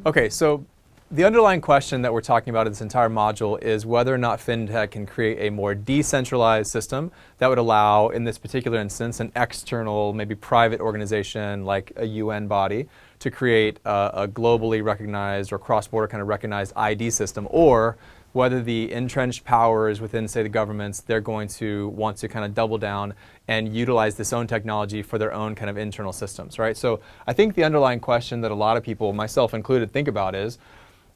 Okay, so the underlying question that we're talking about in this entire module is whether or not fintech can create a more decentralized system that would allow, in this particular instance, an external, maybe private organization like a UN body to create a globally recognized or cross-border kind of recognized ID system, or whether the entrenched powers within, say, the governments, they're going to want to kind of double down and utilize this own technology for their own kind of internal systems, right? So I think the underlying question that a lot of people, myself included, think about is,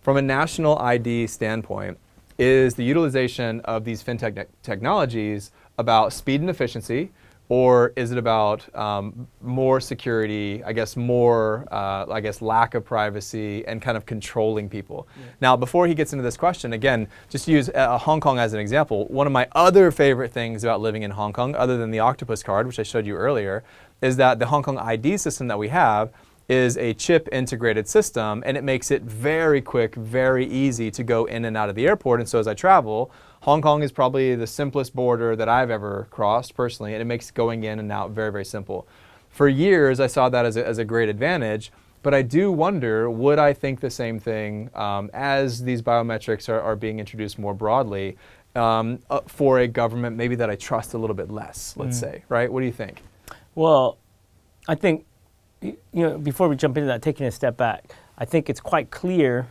from a national ID standpoint, is the utilization of these fintech technologies about speed and efficiency, or is it about more security, more lack of privacy and kind of controlling people? Yeah. Now, before he gets into this question, again, just to use Hong Kong as an example, one of my other favorite things about living in Hong Kong, other than the octopus card, which I showed you earlier, is that the Hong Kong ID system that we have is a chip integrated system, and it makes it very quick, very easy to go in and out of the airport. And so as I travel, Hong Kong is probably the simplest border that I've ever crossed personally, and it makes going in and out very, very simple. For years, I saw that as a great advantage, but I do wonder, would I think the same thing as these biometrics are being introduced more broadly for a government maybe that I trust a little bit less, let's say, right? What do you think? Well, I think, before we jump into that, taking a step back, I think it's quite clear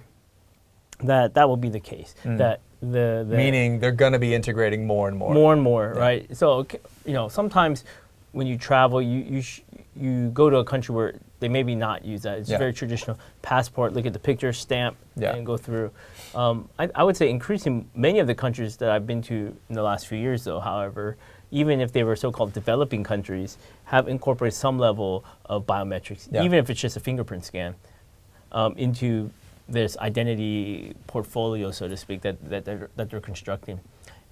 that that will be the case. That the meaning they're going to be integrating more and more. More and more, yeah. Right? So, sometimes when you travel, you go to a country where they maybe not use that. It's very traditional. Passport, look at the picture, stamp, and go through. I would say increasing many of the countries that I've been to in the last few years, though, however, even if they were so-called developing countries, have incorporated some level of biometrics, even if it's just a fingerprint scan, into this identity portfolio, so to speak, that they're constructing.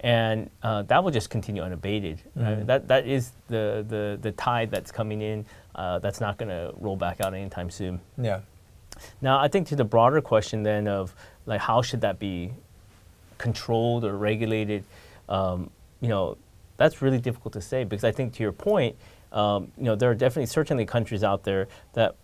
And that will just continue unabated. That is the tide that's coming in. That's not going to roll back out anytime soon. Yeah. Now, I think to the broader question then of like how should that be controlled or regulated, that's really difficult to say, because I think to your point, there are certainly countries out there that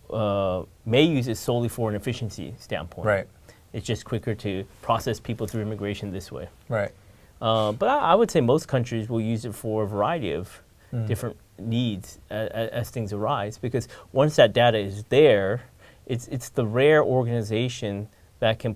may use it solely for an efficiency standpoint. Right. It's just quicker to process people through immigration this way. Right. But I would say most countries will use it for a variety of different needs as things arise, because once that data is there, it's the rare organization that can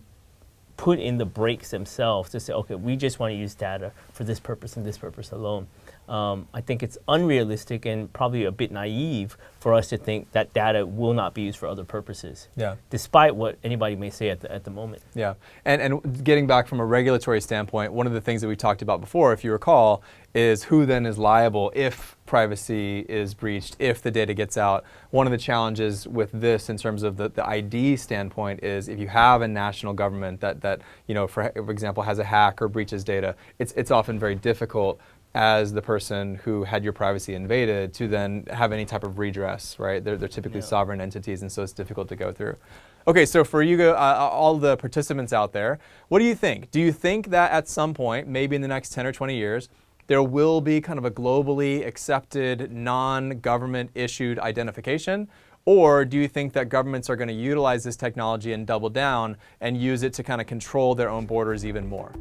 put in the brakes themselves to say, okay, we just want to use data for this purpose and this purpose alone. I think it's unrealistic and probably a bit naive for us to think that data will not be used for other purposes, despite what anybody may say at the moment. Yeah, and getting back from a regulatory standpoint, one of the things that we talked about before, if you recall, is who then is liable if privacy is breached, if the data gets out. One of the challenges with this in terms of the ID standpoint is if you have a national government that for example, has a hack or breaches data, it's often very difficult as the person who had your privacy invaded to then have any type of redress, right? They're typically sovereign entities, and so it's difficult to go through. Okay, so for you, all the participants out there, what do you think? Do you think that at some point, maybe in the next 10 or 20 years, there will be kind of a globally accepted, non-government issued identification? Or do you think that governments are going to utilize this technology and double down and use it to kind of control their own borders even more?